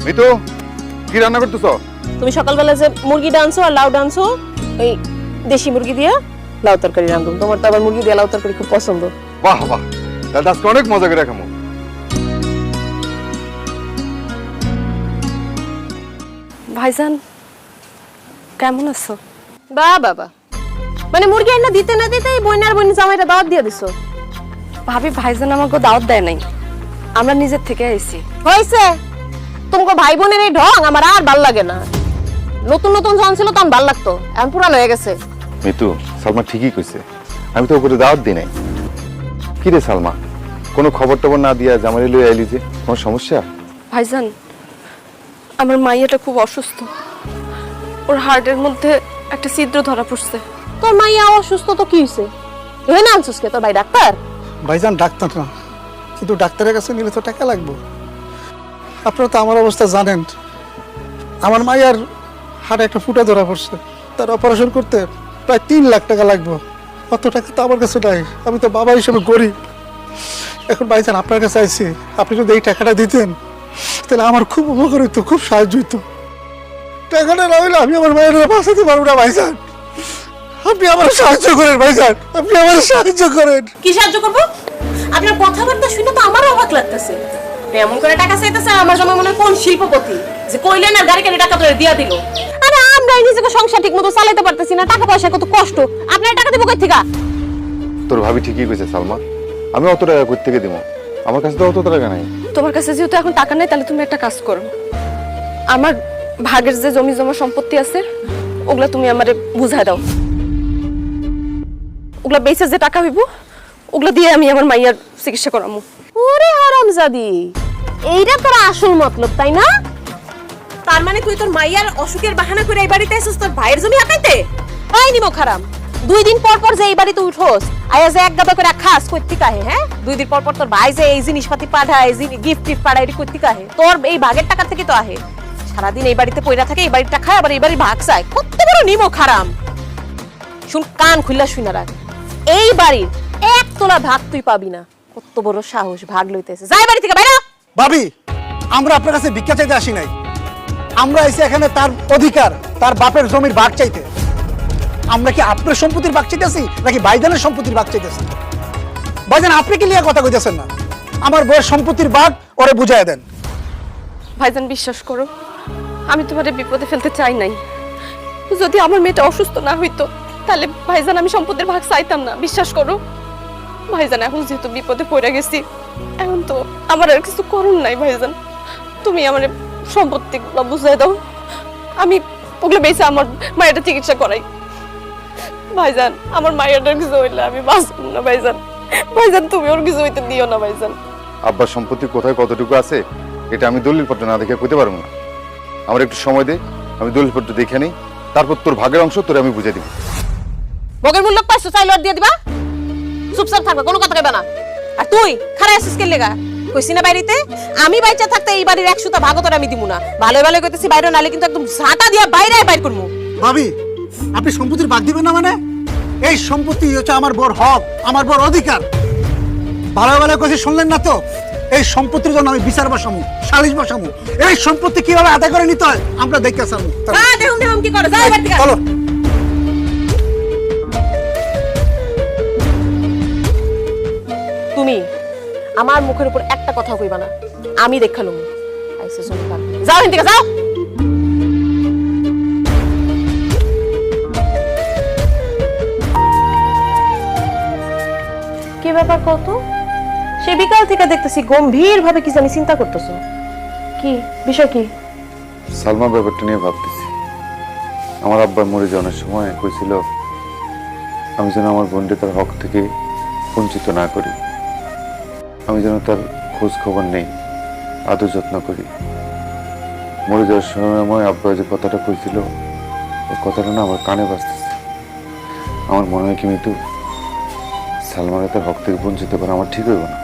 মিতু কি রান্না করতেছো? তুমি সকালবেলা যে মুরগিটা আনছো আর লাউ আনছো, ওই দেশি মুরগি দিয়ে লাউ তরকারি রান্ধো। তোমার তো আবার মুরগি দিয়ে লাউ তরকারি খুব পছন্দ। বাহ বাহ, তাহলে আজকে অনেক মজা করে খামো। ভাইজান কেমন আছো? বাবা মানে মুরগি আইনা দিতে না দিতেই বইনার বইন জামাইটা দাওয়াত দিয়ে দিছো। ভাবি ভাইজান আমাকে দাওয়াত দেয় নাই, আমরা নিজের থেকে আইছি। হইছে, তোমাকে ভাই বোনের এই ঢং আমার আর ভাল লাগে না। নতুন নতুন যখন ছিল তখন ভাল লাগতো, এখন পুরান হয়ে গেছে। মিতু, সালমা ঠিকই কইছে, আমি তো ওপরে দাওয়াত দিই নাই। কি রে সালমা, কোনো খবর টবর না দিয়া জামাই লই আইলি যে, কোনো সমস্যা? ভাইজান আমার মাইয়াটা খুব অসুস্থ, ওর হার্টের মধ্যে একটা ছিদ্র ধরা পড়ছে। তোর মাইয়া অসুস্থ তো কি হয়েছে? এখানে আনছিস কে? তোর ভাই ডাক্তার? ভাইজান ডাক্তার না, কিন্তু ডাক্তারের কাছে নিলে তো টাকা লাগবে। আপনারা তো আমার অবস্থা জানেন, আমার মায়ের হাড়ে একটা ফুটা ধরা পড়ছে, তার অপারেশন করতে প্রায় 3 লাখ টাকা লাগবে। অত টাকা তো আমার কাছে নাই, আমি তো বাবা হিসেবে গরিব। এখন ভাইজান আপনার কাছে আইছি, আপনি যদি এই টাকাটা দিতেন তাহলে আমার খুব উপকার হইতো, খুব সাহায্য হইতো। টাকাটা না হইলে আমি আমার মায়ের বাঁচাতে পারবো না ভাইজান। আপনি আমার সাহায্য করেন ভাইজান, আপনি আমার সাহায্য করেন। কি সাহায্য করবো? আপনার কথাবার্তা শুনে তো আমারও অবাক লাগতেছে। এমন করে টাকা চাইতেছে আমার জন্য মনে হয় কোন শিল্পপতি যে কইলেন আর গাড়ি গাড়ি টাকা ধরে দিয়া দিল। আরে আমরা নিজেকে সংসার ঠিক মতো চালাতে পারতেছি না, টাকা পয়সা কত কষ্ট, আপনার টাকা দেবো কই থেকে? তোর ভাবি ঠিকই কইছে সালমা, আমি অত টাকা কই থেকে দিব? আমার কাছে তো অত টাকা নাই। তোমার কাছে যেহেতু এখন টাকা নেই, তাহলে তুমি একটা কাজ করো, আমার ভাগের যে জমি জমা সম্পত্তি আছে ওগুলা তুমি আমারে বুঝায় দাও। ওগুলা বেচে যে টাকা হইব ওগুলা দিয়ে আমি আমার মাইয়ার চিকিৎসা করামু। ওরে হারামজাদি, এইটা তোর আসল মতলব তাই না? তার মানে তুই তোর মাইয়ার অসুখের বাহানা করে এই বাড়িতে এসেছিস তোর ভাইয়ের জমি হাঁকাইতে? তাই নিমো খারাম, 2 দিন পর পর যে এই বাড়িতে উঠোস, আয়া যে এক গাদা করে খাস কইতে কাহে? হ্যাঁ, 2 দিন পর পর তোর ভাই যে এই জিনিসপাতি পাঠায়, গিফট টিফট পাঠায়, এটি কইতে কাহে? তোর এই ভাগের টাকা থেকে তো আহে। সারাদিন এই বাড়িতে পয়রা থাকে, এই বাড়িটা খায়, আবার এই বাড়ির ভাগ চায়। কত বড় নিমো খারাম! শুন, কান খুললা শুনা রাখ, এই বাড়ির 1 তোলা ভাগ তুই পাবি না। কত বড় সাহস ভাগ লইতেছে! যাই বাড়ি থেকে বাইরে! ভাবি, আমরা আপনার কাছে ভিক্ষা চাইতে আসি নাই, আমরা এসে এখানে তার অধিকার, তার বাপের জমির ভাগ চাইতে। আমরা কি আপনার সম্পত্তির ভাগ চাইতেছি নাকি ভাইজানের সম্পত্তির ভাগ চাইতেছি? ভাইজান আপনি কি লিয়া কথা কইতেছেন না? আমার বউয়ের সম্পত্তির ভাগ ওরে বুঝায় দেন। ভাইজান বিশ্বাস করো, আমি তোমারে বিপদে ফেলতে চাই নাই। যদি আমার মেয়েটা অসুস্থ না হইতো তাহলে ভাইজান আমি সম্পত্তির ভাগ চাইতাম না, বিশ্বাস করো। ভাইজান এখন যেহেতু বিপদে পড়ে গেছি, এখন তো আমার আর কিছু করুন নাই। ভাইজান তুমি আমার সম্পত্তি বুঝাই দাও, আমি ওগুলো বেঁচে আমার মায়েরটা চিকিৎসা করাই। ভাইজান আমার মায়েরটার কিছু হইলে আমি বাঁচব না ভাইজান। ভাইজান তুমি ওর কিছু হইতে দিও না ভাইজান। আব্বার সম্পত্তি কোথায় কতটুকু আছে এটা আমি দলিলপত্র না দেখে কইতে পারবো না। আমার একটু সময় দে, আমি দলিলপত্র দেখে নেই, তারপর তোর ভাগের অংশ তোরে আমি বুঝে দিব। ভোগের মূল্য পাইছো, চাইলে আর দিয়ে দিবা? চুপচাপ থাকবে, কোনো কথা কইবা না। আর তুই খারাপ আছিস কে লেগা? কইছি না বাড়িতে আমি বাইচা থাকতে এই বাড়ির 100টা ভাগও তোর আমি দিমু না। ভালো ভালো কইতেছি, বাইরে নালে কিন্তু একদম ঝাঁটা দিয়া বাইরে বাইর করমু। ভাবি, আপনি সম্পত্তির ভাগ দিবেন না মানে? এই সম্পত্তি হচ্ছে আমার বড় হক, আমার বড় অধিকার। ভালো ভালো কথা শুনলেন না তো? এই সম্পত্তির জন্য আমি বিচার বসামু, সালিশ বসামু। এই সম্পত্তি কিভাবে আদায় করে নিতে হয় আমরা দেখতে চামু। দেখুন দেখুন কি করে, যাই বাড়ি থেকে। চলো। তুমি আমার মুখের উপর একটা কথা কইবা না, আমি দেখালুম। আইসে শুনি কান, যাও এখান থেকে যাও। কি ব্যাপার কত? সে বিকাল থেকে দেখতেছি গম্ভীর ভাবে কি জানি চিন্তা করতেছো। কি বিষয়? কি? সালমা ব্যাপারটা নিয়ে ভাবতেছি। আমার আব্বা মরে যাওয়ার সময় কইছিল আমি যেন আমার বোনকে তার হক থেকে বঞ্চিত না করি, আমি যেন তার খোঁজ খবর নেই, আদর যত্ন করি। মরে যাওয়ার সময় আব্বা যে কথাটা কইছিল, ওই কথাটা না আমার কানে বাজতেছে। আমার মনে হয় কি মিতু, সালমাকে তার হক থেকে বঞ্চিত করা আমার ঠিক হইব না।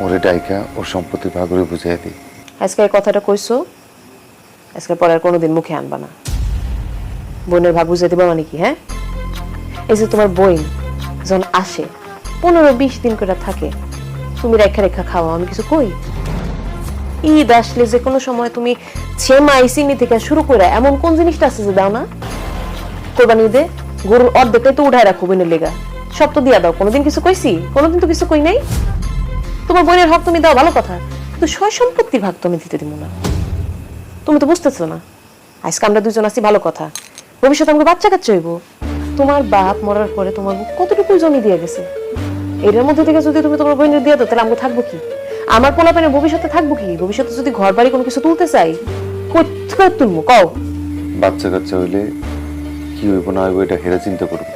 ওরে ডাইকা ওর সম্পত্তির ভাগ করে বুঝাই দিই। আজকে এই কথাটা কইছো, আজকে পরে আর কোনোদিন মুখে আনবা না। বোনের ভাগ বুঝে দিবা মানে কি? হ্যাঁ, এই যে তোমার বোন যখন আসে 15-20 দিন করে থাকে, তুমি রেখা রেখা খাওয়া, আমি কিছু কই? ঈদ আসলে যে কোনো সময় তুমি ছেমাই চিনি থেকে শুরু করে এমন কোন জিনিসটা আছে যে দাও না? কোরবানি ঈদে গরুর অর্ধেকটাই তো উঠায় রাখো বোনের লেগা, সব তো দিয়া দাও। কোনোদিন কিছু কইছি? কোনোদিন তো কিছু কই নাই। তোমার বোনের হক তুমি দাও, ভালো কথা, কিন্তু সয় সম্পত্তির ভাগ তুমি দিতে দিব না। তুমি তো বুঝতেছো না, আজকে আমরা দুজন আছি ভালো কথা, ভবিষ্যতে আমাকে বাচ্চা কাচ্চা হইব। তোমার বাপ মরার পরে তোমার কতটুকু জমি দিয়ে গেছে, এর মধ্যে থেকে যদি তুমি তোমার বোনের দিয়ে দাও তাহলে আমাকে থাকবো কি? আমার পোলাপেনের ভবিষ্যতে থাকবো কি? ভবিষ্যতে যদি ঘর বাড়ি কোনো কিছু তুলতে চাই কোথায় তুলবো কও? বাচ্চা কাচ্চা হইলে কি হইব না হইব এটা হেরে চিন্তা করবো,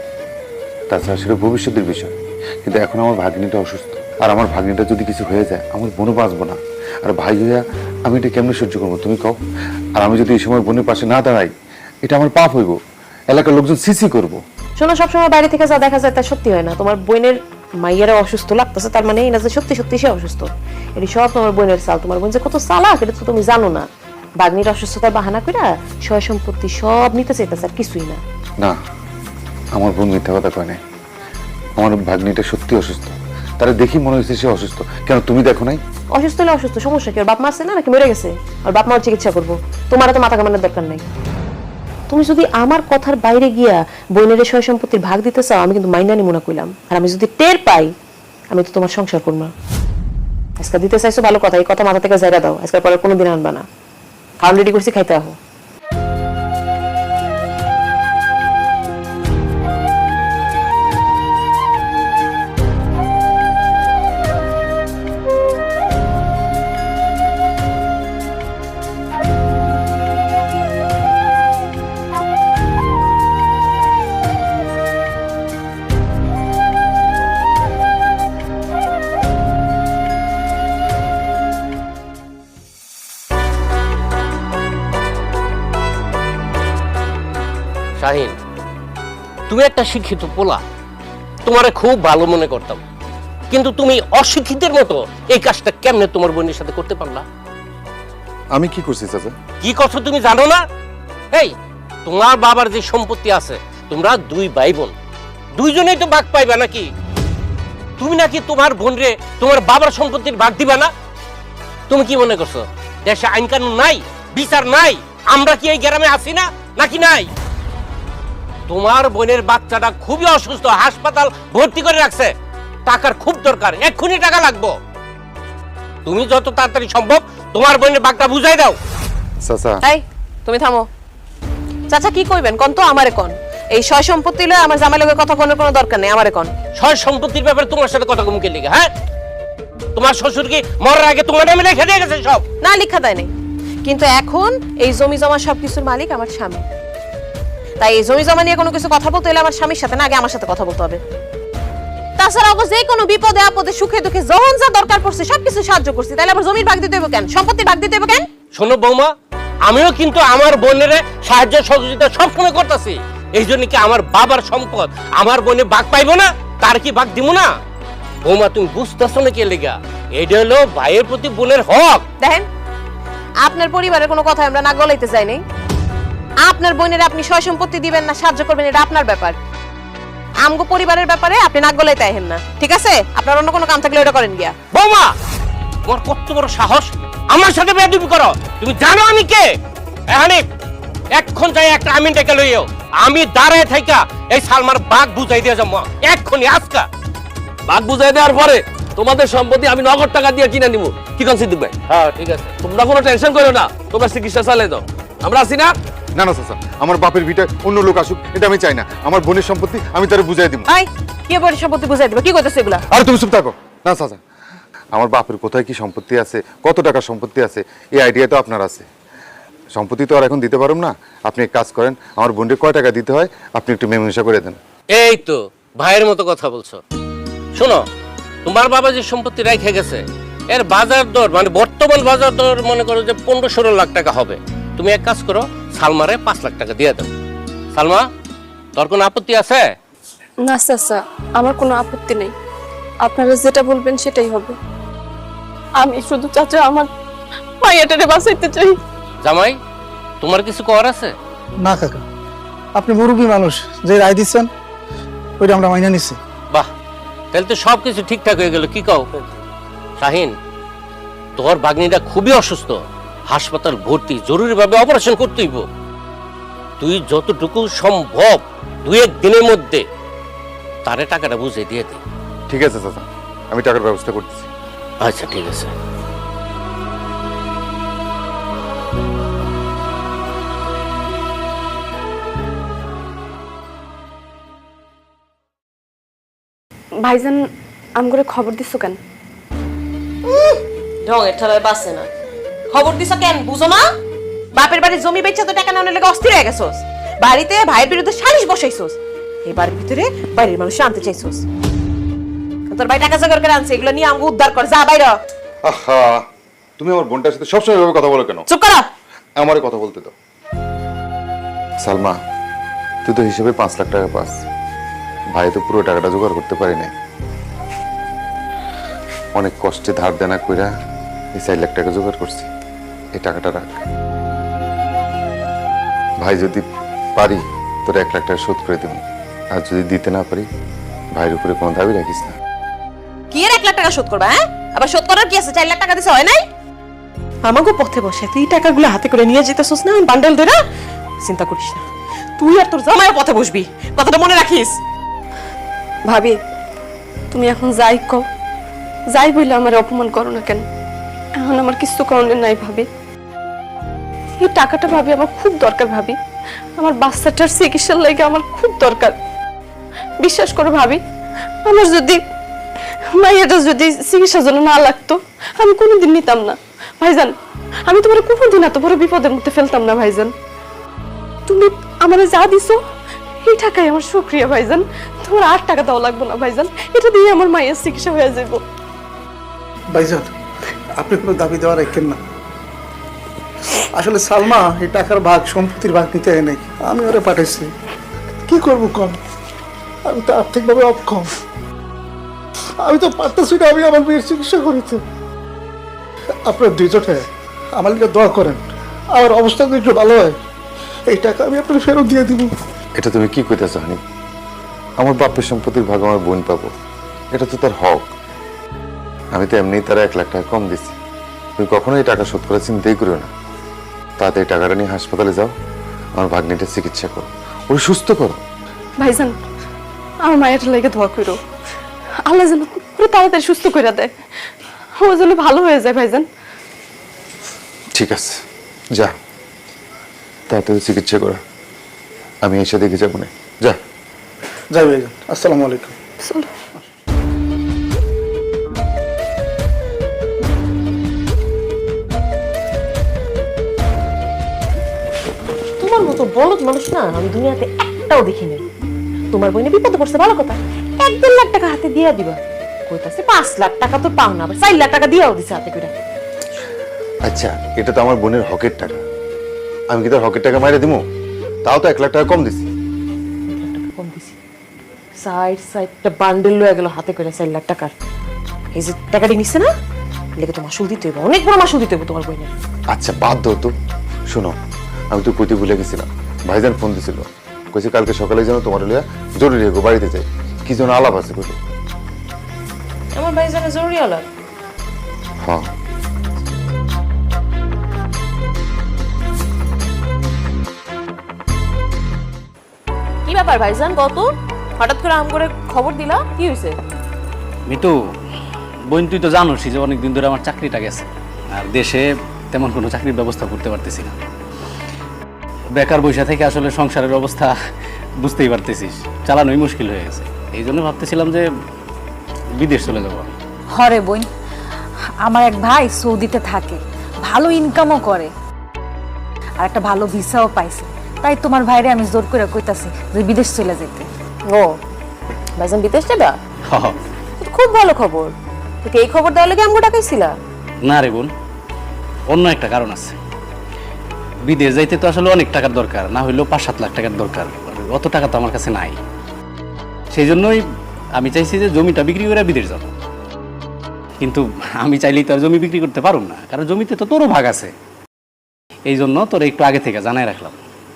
তাছাড়া সেটা ভবিষ্যতের বিষয়। কিন্তু এখন আমার ভাগ্নিটা অসুস্থ, আর আমার ভাগ্নিটা যদি কিছু হয়ে যায় আমার বোনও বাঁচবো না। আর ভাই হইয়া আমি এটা কেমনে সহ্য করবো তুমি কও? আর আমি যদি এই সময় বোনের পাশে না দাঁড়াই এটা আমার পাপ হইব, এলাকার লোকজন সিসি করবো। শোনো, সবসময় বাইরে থেকে যা দেখা যায় তা সত্যি হয় না। তোমার বোনের মাইয়ারা অসুস্থ লাগতেছে তার মানে এই না যে সত্যি সত্যি সে অসুস্থ। এটি সব তোমার বোনের চাল। তোমার বোন যে কত চালাক এটা তো তুমি জানো না। বাগ্নির অসুস্থতার বাহানা কইরা সয় সম্পত্তি সব নিতে চাইতেছে, আর কিছুই না। না, আমার বোন মিথ্যা কথা কয় নাই। আমার ভাগ্নিটা সত্যি অসুস্থ, তারা দেখি মনে হচ্ছে সে অসুস্থ। কেন তুমি দেখো নাই? অসুস্থ হলে অসুস্থ, সমস্যা কি? ওর বাপ মা আছে না, নাকি মরে গেছে? আর বাপ মার চিকিৎসা করবো, তোমার তো মাথা কামানোর দরকার নাই। তুমি যদি আমার কথার বাইরে গিয়া বোনের সয় সম্পত্তির ভাগ দিতে চাও আমি কিন্তু মাইনা নিমুনা কইলাম। আর আমি যদি টের পাই আমি তো তোমার সংসার করবো না। আজকে দিতে চাইছো ভালো কথা, এই কথা মাথা থেকে জায়গা দাও, আজকের পরে কোনোদিন আনবা না। খাওয়ান রেডি করছি, খাইতে আহো। শাহিন, তুমি একটা শিক্ষিত পোলা, তোমারে খুব ভালো মনে করতাম, কিন্তু তুমি অশিক্ষিতের মতো এই কাজটা কেমনে তোমার বোনের সাথে করতে পারলা? আমি কি করছি চাচা? কি কথা তুমি জানো না? এই তোমার বাবার যে সম্পত্তি আছে, তোমরা দুই ভাই বোন, দুইজনেই তো ভাগ পাইবা নাকি? তুমি নাকি তোমার বোনরে তোমার বাবার সম্পত্তির ভাগ দিবা না? তুমি কি মনে করছো দেশে আইন কানুন নাই, বিচার নাই? আমরা কি এই গ্রামে আছি না, নাকি নাই? তোমার বোনের বাচ্চাটা খুবই অসুস্থ, হাসপাতাল ভর্তি করে রাখছে, টাকার খুব দরকার, এক্ষুনি টাকা লাগবে। তুমি যত তাড়াতাড়ি সম্ভব তোমার বোনের বাঘটা বুঝাই দাও। চাচা, এই তুমি থামো। চাচা কি কইবেন কোন তো? আমারে কোন। এই সয় সম্পত্তি লয়ে আমার জামাই লগে কথা কোনের কোনো দরকার নেই, আমারে কোন। সয় সম্পত্তির ব্যাপারে তোমার সাথে কথা কমকে লিখে, হ্যাঁ? তোমার শ্বশুর কি মরার আগে তোমার নামে লিখে দিয়ে গেছে সব? না, লিখা দেয় নাই, কিন্তু এখন এই জমি জমা সবকিছুর মালিক আমার স্বামী। তাই এই জমি জমা নিয়ে কোনো কিছু কথা বলতে হলে আমার স্বামীর সাথে না, আগে আমার সাথে কথা বলতে হবে। তাছাড়া ওগো যে কোনো বিপদে আপদে সুখে দুঃখে যখন যা দরকার পড়ছে সবকিছু সাহায্য করছি, তাহলে আবার জমির ভাগ দিতে হবে কেন? সম্পত্তির ভাগ দিতে হবে কেন? শোনো বৌমা, আমিও কিন্তু আমার বোনের সাহায্য সহযোগিতা সবসময় করতেছি। এই জন্য কি আমার বাবার সম্পদ আমার বোনে ভাগ পাইবো না? তার কি ভাগ দিব না? বৌমা তুমি বুঝতেছো না কে লেগা? এটা হলো ভাইয়ের প্রতি বোনের হক। দেখেন, আপনার পরিবারের কোনো কথা আমরা না গলাইতে চাই নাই। আপনার বোনের আপনি সয় সম্পত্তি দিবেন না সাহায্য করবেন এটা আপনার ব্যাপার। আমগো পরিবারের ব্যাপারে আপনি নাক গলাইতে আইহেন না, ঠিক আছে? আপনার অন্য কোনো কাম থাকলে ওটা করেন গিয়া। বৌমা, তোমার কত বড় সাহস আমার সাথে বেয়াদবি করো? তুমি জানো আমি কে? হানিফ, এক্ষণ যাই একটা আমিন ডেকে লইও, আমি দাঁড়ায় থাইকা এই সালমার বাঘ বুঝাই দিয়ে যাবো এক্ষুনি আজকা। বাঘ বুঝাই দেওয়ার পরে তোমাদের সম্পত্তি আমি নগদ টাকা দিয়ে কিনে নিব। কি কোন সিদ্দিক ভাই? হ্যাঁ ঠিক আছে, তোমরা কোনো টেনশন করো না, তোমরা চিকিৎসা চালিয়ে দাও, আমরা আছি না? না না চাচা, আমার বাপের ভিটায় অন্য লোক আসুক এটা আমি চাই না। আমার বোনের সম্পত্তি আমি তারে বুঝাই দিব। আই কি বড় সম্পত্তি বুঝাই দিবা? কি কইতাছ এগুলা? আর তুমি চুপ থাকো না চাচা। আমার বাপের কোথায় কি সম্পত্তি আছে, কত টাকা সম্পত্তি আছে, এই আইডিয়া তো আপনার আছে। সম্পত্তি তো আর এখন দিতে পারুম না। আপনি এক কাজ করেন, আমার বোনকে কয় টাকা দিতে হয় আপনি একটু মেমোরিসা করে দেন। এই তো ভাইয়ের মতো কথা বলছো। শোনো, তোমার বাবা যে সম্পত্তি রেখে গেছে এর বাজার দর মানে বর্তমান বাজার দর মনে করো যে 15-16 লাখ টাকা হবে। তুমি এক কাজ করো, সালমারে 5 লাখ টাকা দিয়ে দাও। সালমা, তোর কোনো আপত্তি আছে? না চাচা, আমার কোনো আপত্তি নেই, আপনারা যেটা বলবেন সেটাই হবে। আমি শুধু চাচা আমার মাইয়াটারে বাঁচাইতে চাই। জামাই, তোমার কিছু করার আছে? না কাকা, আপনি মুরব্বী মানুষ, যে রায় দিচ্ছেন ওইটা আমরা মাইনা নিচ্ছি। বাহ, তাহলে তো সবকিছু ঠিকঠাক হয়ে গেল। কি কও শাহিন, তোর ভাগ্নিটা খুবই অসুস্থ, হাসপাতাল ভর্তি, জরুরিভাবে অপারেশন করতে হইব। তুই যতটুকু সম্ভব 2-1 দিনের মধ্যে তারে টাকাটা বুঝে দিয়ে দে। ঠিক আছে চাচা, আমি টাকার ব্যবস্থা করতেছি। আচ্ছা ঠিক আছে। ভাইজান আমগরে খবর দিছো কেন? ঢঙের ঠেলায় বাসে না। খবর দিছ কেন বুঝো না? বাপের বাড়ির জমি বেচা তো টাকা নেওয়ার লেগে অস্থির হয়ে গেছোস। বাড়িতে ভাইয়ের বিরুদ্ধে সালিশ বসাইছোস। এই বাড়ির ভিতরে বাইরের মানুষ আনতে চাইছোস। তোর ভাই টাকা জোগাড় করে আনছে, এগুলো নিয়ে আমাকে উদ্ধার কর। যা বাইরে। আহা, তুমি আমার বোনটার সাথে সবসময় এভাবে কথা বলো কেন? চুপ করা। আমারে কথা বলতে দাও। সালমা, তুই তো হিসেবে 5 লাখ টাকা পাস, ভাই তো পুরো টাকাটা জোগাড় করতে পারি নাই। অনেক কষ্টে ধার দেনা কইরা এই 4 লাখ টাকা জোগাড় করছি। এই টাকাটা রাখ। ভাই যদি পারি তোর 1 লাখ টাকা শোধ করে দেবো, আর যদি দিতে না পারি ভাইয়ের উপরে কোনো দাবি রাখিস না। কি এর 1 লাখ টাকা শোধ করবা? হ্যাঁ, আবার শোধ করার কি আছে? 4 লাখ টাকা দিছে হয় নাই? আমাকে পথে বসে তুই টাকাগুলো হাতে করে নিয়ে যেতেছস না, বান্ডেল ধরে। চিন্তা করিস না, তুই আর তোর জামাইয়ের পথে বসবি, কথাটা মনে রাখিস। ভাবি তুমি এখন যাই কও, যাই বইলে আমার অপমান করো না কেন। এখন আমার কিছু করণের নাই ভাবি। এই টাকাটা ভাবি আমার খুব দরকার ভাবি। আমার বাচ্চাটার চিকিৎসার লাগে আমার খুব দরকার। বিশ্বাস করো ভাবি, আমার যদি মাইয়াটা যদি চিকিৎসার জন্য না লাগতো আমি কোনোদিন নিতাম না ভাইজান। আমি তোমার কোনোদিন এত বড় বিপদের মধ্যে ফেলতাম না ভাইজান। তুমি আমার যা দিছো এই টাকাই আমার শুকরিয়া ভাইজান। তোমার আর টাকা দেওয়া লাগবে না ভাইজান, এটা দিয়ে আমার মায়ের চিকিৎসা হয়ে যাবো। ভাইজান, আপনি কোনো দাবি দেওয়া রাখেন না। আসলে সালমা এই টাকার ভাগ, সম্পত্তির ভাগ নিতে হয় নাকি, আমি ওরে পাঠাইছি। কি করবো কম, আমি তো আর্থিকভাবে অক্ষম। আমি তো পারতেছি না আমি আমার মেয়ের চিকিৎসা করিতে। আপনার দুইজনে আমার লিগে দোয়া করেন, আমার অবস্থা তো একটু ভালো হয়। এই টাকা আমি আপনার ফেরত দিয়ে দিব। এটা তুমি কি কইতেছ হানি? আমার বাপের সম্পত্তির ভাগ আমার বোন পাবো, এটা তো তার হক। আমি তো এমনি তারা 1 লাখ টাকা কম দিছি। তুমি কখনো এই টাকা শোধ করার চিন্তাই করো না। তাড়াতাড়ি টাকাটা নিয়ে হাসপাতালে যাও, আমার ভাগ্নিটা চিকিৎসা করো, ওই সুস্থ করো। ভাইজান আমার মায়ের লেগে দোয়া করো, আল্লাহ যেন পুরো তাড়াতাড়ি সুস্থ করে দেয়, ও যেন ভালো হয়ে যায় ভাইজান। ঠিক আছে, যা তাড়াতাড়ি চিকিৎসা করা, আমি এসে দেখে যাবো না। যা। যাই ভাইজান, আসসালামু আলাইকুম। চলো। তোমার মতো বলদ মানুষ না আমি দুনিয়াতে একটাও দেখিনি। তোমার বোনে বিপদে পড়ছে ভালো কথা, 1-2 লাখ টাকা হাতে দিয়া দিবা। কইতাছে 5 লাখ টাকা তো পাও না, আবার 4 লাখ টাকা দিয়াও দিছে হাতে করে। আচ্ছা, এটা তো আমার বোনের হকের টাকা, আমি কি তার হকের টাকা মাইরে দিবো? তাও তো 1 লাখ টাকা কম দিছি। 1 লাখ টাকা কম দিছি, সাইডটা বান্ডেল লয়ে গেল হাতে করে 4 লাখ টাকার। এই যে টাকাটি নিচ্ছে না, লেগে তো মাসুল দিতে হইব, অনেক বড় মাসুল দিতে হইব তোমার বোনের। আচ্ছা বাদ দাও তো। শোনো, আমি তো কইতে ভুলে গেছিলাম, ভাইজান ফোন দিছিল, কইছে কালকে সকালে যেন তোমার লিয়া জরুরি হোক বাড়িতে যাই, কি যেন আলাপ আছে কইলো। আমার ভাই জানে জরুরি আলাপ। হ্যাঁ, কি ব্যাপার ভাইজান, কত হঠাৎ করে আম করে খবর দিলা, কি হয়েছে? মিতু বোন, তুই তো জানোসই যে অনেকদিন ধরে আমার চাকরিটা গেছে, আর দেশে তেমন কোনো চাকরির ব্যবস্থা করতে পারতেছি না। বেকার বৈশা থেকে আসলে সংসারের অবস্থা বুঝতেই পারতেছিস, চালানোই মুশকিল হয়ে গেছে। এই জন্য ভাবতেছিলাম যে বিদেশ চলে যাবো। হরে বোন, আমার এক ভাই সৌদিতে থাকে, ভালো ইনকামও করে, আর একটা ভালো ভিসাও পাইছে। তাই তোমার ভাইরে আমি জোর করে কইতাছি যে বিদেশ চলে যেতে। ও ভাইজান বিদেশ যাবা? হ হ। খুব ভালো খবর। তোকে এই খবর দেওয়ার লাগে আমগো ডাকাইছিলা? না রে বোন, অন্য একটা কারণ আছে। বিদেশ যাইতে তো আসলে অনেক টাকার দরকার, না হইলেও 5-7 লাখ টাকার দরকার। অত টাকা তো আমার কাছে নাই। সেই জন্যই আমি চাইছি যে জমিটা বিক্রি করে বিদেশ যাব। কিন্তু আমি চাইলেই তো আর জমি বিক্রি করতে পারুম না, কারণ জমিতে তো তোরও ভাগ আছে। এই জন্য তোর একটু আগে থেকে জানাই রাখলাম,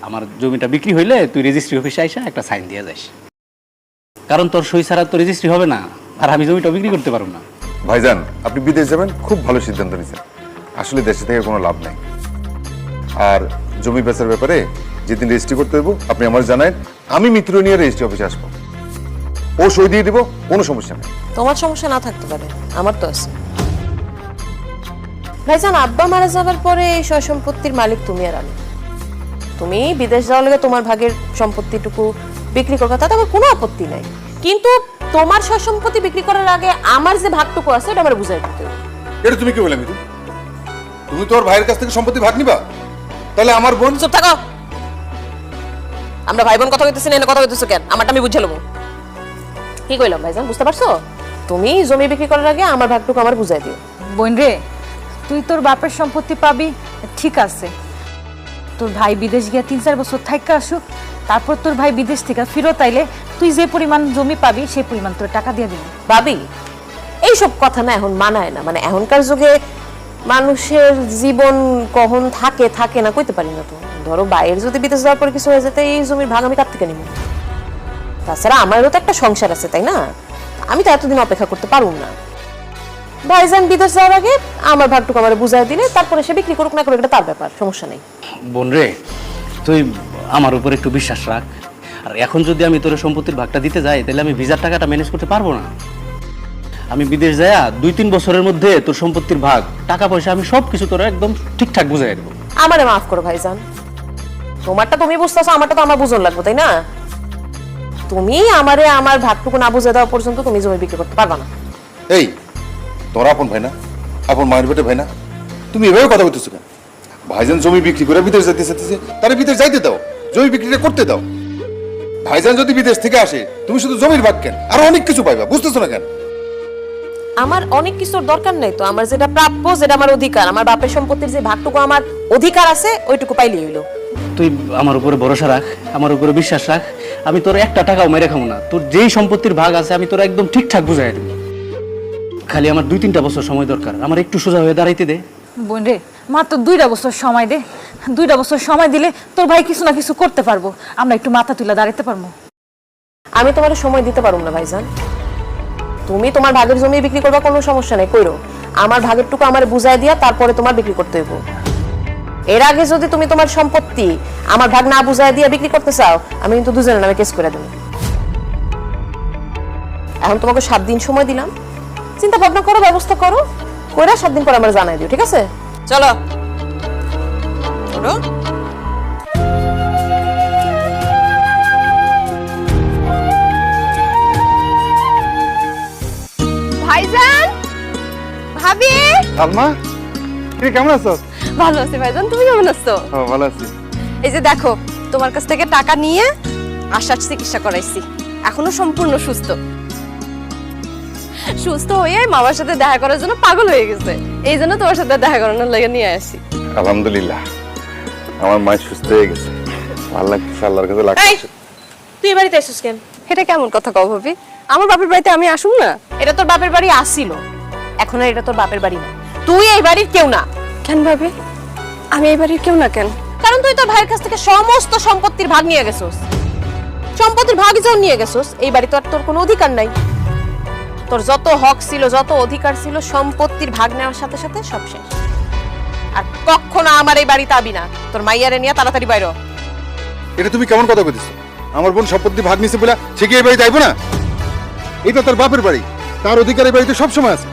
আমার জমিটা বিক্রি হইলে তুই রেজিস্ট্রি অফিসে আইসা একটা সাইন দিয়ে যাস, কারণ তোর সই ছাড়া তো রেজিস্ট্রি হবে না, আর আমি জমিটা বিক্রি করতে পারুম না। ভাইজান আপনি বিদেশ যাবেন, খুব ভালো সিদ্ধান্ত নিয়েছেন। আসলে দেশে থেকে কোনো লাভ নাই। আর জমি বেচার ব্যাপারে যেদিন রেজিস্ট্রি করতে দেবো আপনি আমার জানান, আমি মিত্র নিয়ে রেজিস্ট্রি অফিসে আসবো, ও সই দিয়ে দিব, কোনো সমস্যা নেই। তোমার সমস্যা না থাকতে পারে, আমার তো আছে। ভাইজান, আব্বা মারা যাবার পরে এই সয় সম্পত্তির মালিক তুমি আর আমি। তুমি বিদেশ যাওয়ার লেগে তোমার ভাগের সম্পত্তিটুকু বিক্রি করবে, তাতে আমার কোনো আপত্তি নাই। কিন্তু তোমার সয় সম্পত্তি বিক্রি করার আগে আমার যে ভাগটুকু আছে এটা আমার বুঝাই দিতে হবে। এটা তুমি কি বলে মিতু? তুমি তোর ভাইয়ের কাছ থেকে সম্পত্তি ভাগ নিবা? তাহলে আমার বোন। চুপ থাকো। আমরা ভাই বোন কথা কইতেছি না, এনে কথা কইতেছো কেন? আমারটা আমি বুঝে লবো। কি কইলাম ভাইজান, বুঝতে পারছো? তুমি জমি বিক্রি করার আগে আমার ভাগটুকু আমার বুঝাই দিও। বোন রে, তুই তোর বাপের সম্পত্তি পাবি, ঠিক আছে। তোর ভাই বিদেশ গিয়া 3-4 বছর থাইকা আসুক, তারপর তোর ভাই বিদেশ থেকে ফিরত আইলে তুই যে পরিমাণ জমি পাবি সেই পরিমাণ তোর টাকা দিয়ে দিবি। ভাবি, এইসব কথা না এখন মানায় না। মানে এখনকার যুগে মানুষের জীবন কখন থাকে থাকে না কইতে পারি না। তো ধরো বাইরের যদি বিদেশ যাওয়ার পরে কিছু হয়ে যেতে, এই জমির ভাগ আমি কার থেকে নিব? তাছাড়া আমারও তো একটা সংসার আছে, তাই না? আমি তো এতদিন অপেক্ষা করতে পারুম না। ভাইজান বিদেশ যাওয়ার আগে আমার ভাগটুকু আমার বুঝাই দিলে তারপরে সে বিক্রি করুক না করুক এটা তার ব্যাপার, সমস্যা নেই। বোন রে, তুই আমার উপর একটু বিশ্বাস রাখ। আর এখন যদি আমি তোর সম্পত্তির ভাগটা দিতে যাই তাহলে আমি ভিসার টাকাটা ম্যানেজ করতে পারবো না। আমি বিদেশ যাইয়া 2-3 বছরের মধ্যে তোর সম্পত্তির ভাগ, টাকা পয়সা আমি সবকিছু তোর একদম ঠিকঠাক বুঝাই দেবো। আমারে মাফ করো ভাইজান, তোমারটা তুমি বুঝতেছো, আমারটা তো আমার বুঝন লাগবে, তাই না? তুমি আমারে আমার ভাগটুকু না বুঝে দেওয়া পর্যন্ত তুমি জমি বিক্রি করতে পারবা না। এই তোর আপন ভাই না, আপন মায়ের বেটে ভাই না, তুমি এভাবে কথা বলতেছো কেন? ভাইজান জমি বিক্রি করে বিদেশ যাইতে চাইতেছে, তারে বিদেশ যাইতে দাও, জমি বিক্রিটা করতে দাও। ভাইজান যদি বিদেশ থেকে আসে, তুমি শুধু জমির ভাগ কেন, আরো অনেক কিছু পাইবা, বুঝতেছো না কেন? আমার অনেক কিছুর দরকার নেই তো। আমার যেটা প্রাপ্য, যেটা আমার অধিকার, আমার বাপের সম্পত্তির যে ভাগটুকু আমার অধিকার আছে ওইটুকু পাইলেই হইলো। তুই আমার উপরে ভরসা রাখ, আমার উপরে বিশ্বাস রাখ। আমি তোর একটা টাকাও মেরে খাবো না। তোর যেই সম্পত্তির ভাগ আছে আমি তোর একদম ঠিকঠাক বুঝাই দেবো। খালি আমার 2-3টা বছর সময় দরকার, আমার একটু সোজা হয়ে দাঁড়াইতে দে। বোন রে, মাত্র 2টা বছর সময় দে। 2টা বছর সময় দিলে তোর ভাই কিছু না কিছু করতে পারবো, আমরা একটু মাথা তুলে দাঁড়াতে পারবো। আমি তোমার সময় দিতে পারুম না ভাইজান। তুমি তোমার ভাগের জমি বিক্রি করবা, কোনো সমস্যা নেই, কইরো। আমার ভাগেরটুকু আমার বুঝাই দিয়া তারপরে তোমার বিক্রি করতে হইব। এর আগে যদি তুমি তোমার সম্পত্তি আমার ভাগ না বুঝাই দিয়া বিক্রি করতে চাও, আমি কিন্তু দুজনের নামে কেস করে দেব। এখন তোমাকে 7 দিন সময় দিলাম, চিন্তা ভাবনা করো, ব্যবস্থা করো, কইরা 7 দিন পর আমার জানাই দিও, ঠিক আছে? চলো চলো। ভাইজান, ভাবি। আলমা, তুই কেমন আছো? ভালো আছি ভাইজান, তুমি কেমন আছো? ভালো আছি। এই যে দেখো, তোমার কাছ থেকে টাকা নিয়ে আশার চিকিৎসা করাইছি, এখনো সম্পূর্ণ সুস্থ। সুস্থ হয়ে মামার সাথে দেখা করার জন্য পাগল হয়ে গেছে, এই জন্য তোমার সাথে দেখা করানোর লাগে নিয়ে আসি। আলহামদুলিল্লাহ, আমার মা সুস্থ হয়ে গেছে, ভালো লাগছে, আল্লাহর কাছে লাগছে। তুই এই বাড়িতে এসেছিস কেন? এটা কেমন কথা কও ভাবি? আমার বাপের বাড়িতে আমি আসুম না? এটা তোর বাপের বাড়ি আসিল, এখন আর এটা তোর বাপের বাড়ি না। তুই এই বাড়ির কেউ না। কেন ভাবি? আমি এই বাড়ির কেউ না কেন? কারণ তুই তোর ভাইয়ের কাছ থেকে সমস্ত সম্পত্তির ভাগ নিয়ে গেছিস। সম্পত্তির ভাগ যখন নিয়ে গেছিস, এই বাড়িতে আর তোর কোনো অধিকার নাই। তোর যত হক ছিল, যত অধিকার ছিল, সম্পত্তির ভাগ নেওয়ার সাথে সাথে সব শেষ। আর কখনো আমার এই বাড়িতে আবি না। তোর মাইয়ারে নিয়ে তাড়াতাড়ি বাইরে হ। এটা তুমি কেমন কথা বলতেছো? আমার বোন সম্পত্তি ভাগ নিছে বলে সে কি এই বাড়িতে আইবো না? এটা তার বাপের বাড়ি, তার অধিকার এই বাড়িতে সবসময় আছে।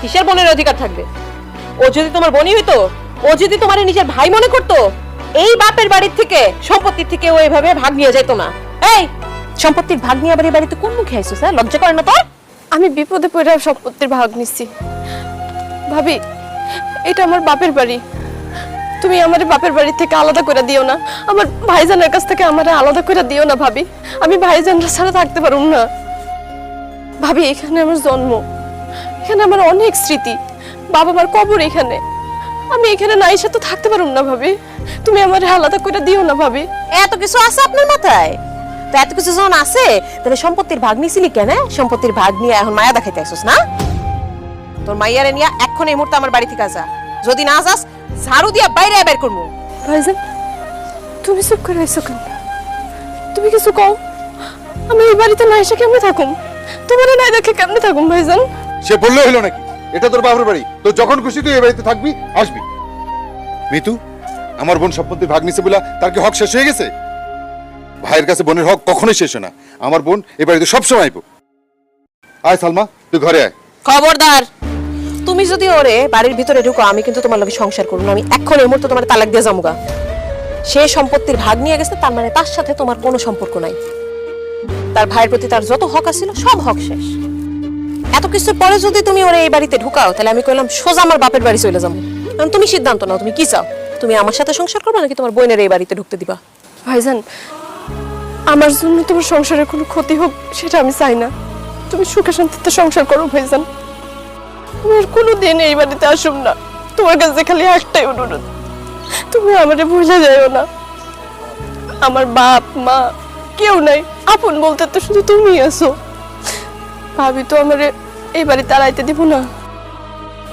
কিসের বোনের অধিকার থাকবে? ও যদি তোমার বোনই হইতো, ও যদি তোমার নিজের ভাই মনে করতো, এই বাপের বাড়ির থেকে, সম্পত্তির থেকে ও এভাবে ভাগ নিয়ে যেত না। এই সম্পত্তির ভাগ নিয়ে আবার এই বাড়িতে কোন মুখে আইছিস? হ্যাঁ, লজ্জা করে না তোর? আমি বিপদে পড়ে সম্পত্তির ভাগ নিচ্ছি। ভাবি, এটা আমার বাপের বাড়ি, তুমি আমার বাপের বাড়ি থেকে আলাদা করে দিও না। আমার ভাইজানের কাছ থেকে আমার আলাদা করে দিও না ভাবি। আমি ভাইজানরা ছাড়া থাকতে পারুম না ভাবি। এখানে আমার জন্ম, এখানে আমার অনেক স্মৃতি, বাবা মার কবর এখানে। আমি এখানে না এসে তো থাকতে পারুম না ভাবি। তুমি আমার আলাদা করে দিও না ভাবি। এত কিছু আছে আপনার মাথায়? তো এত কিছু যখন আছে, তাহলে সম্পত্তির ভাগ নিছিলি কেন? সম্পত্তির ভাগ নিয়ে এখন মায়া দেখাইতে আসছিস না? তোর মাইয়ারে নিয়ে এখন এই মুহূর্তে আমার বাড়ি থেকে যা। যদি না যাস, ঝাড়ু দিয়া বাইরে বের করবো। ভাইজান, তুমি চুপ করে আইছো কেন? তুমি কিছু কও। আমি এই বাড়িতে না এসে কেমনে থাকুম? তোমার না দেখে কেমনে থাকুম ভাইজান? সে বললে হলো নাকি এটা তোর বাবার বাড়ি, তো যখন খুশি তুই এই বাড়িতে থাকবি, আসবি। মিতু, আমার বোন সম্পত্তির ভাগ নিছে বলে তার কি হক শেষ হয়ে গেছে? ভাইয়ের কাছে বোনের হক কখনোই শেষ হয় না। আমার বোন এই বাড়িতে সবসময় আইব। আয় সালমা, তুই ঘরে আয়। খবরদার, তুমি যদি ওরে বাড়ির ভিতরে ঢুকো, আমি কিন্তু তোমার লগে সংসার করব না। আমি এখন এই মুহূর্তে তোমার তালাক দিয়ে যামুগা। সে সম্পত্তির ভাগ নিয়ে গেছে, তার মানে তার সাথে তোমার কোনো সম্পর্ক নাই। তার ভাইয়ের প্রতি তার যত হক আছিল সব হক শেষ। এত কিছুর পরে যদি তুমি ওরে এই বাড়িতে ঢুকাও, তাহলে আমি কইলাম সোজা আমার বাপের বাড়ি চলে যাবো। কারণ তুমি সিদ্ধান্ত নাও, তুমি কি চাও? তুমি আমার সাথে সংসার করবে নাকি তোমার বোনের এই বাড়িতে ঢুকতে দিবা? ভাইজান, আমার জন্য তোমার সংসারের কোনো ক্ষতি হোক সেটা আমি চাই না। তুমি সুখে শান্তিতে সংসার করো ভাইজান। তুমি আর কোনোদিন এই বাড়িতে আসুম না। তোমার কাছে খালি একটাই অনুরোধ, তুমি আমারে ভুলে যাইও না। আমার বাপ মা কেউ নাই, আপন বলতে তো শুধু তুমি আছো। ভাবি তো আমারে এই বাড়িতে আড়াইতে দিব না।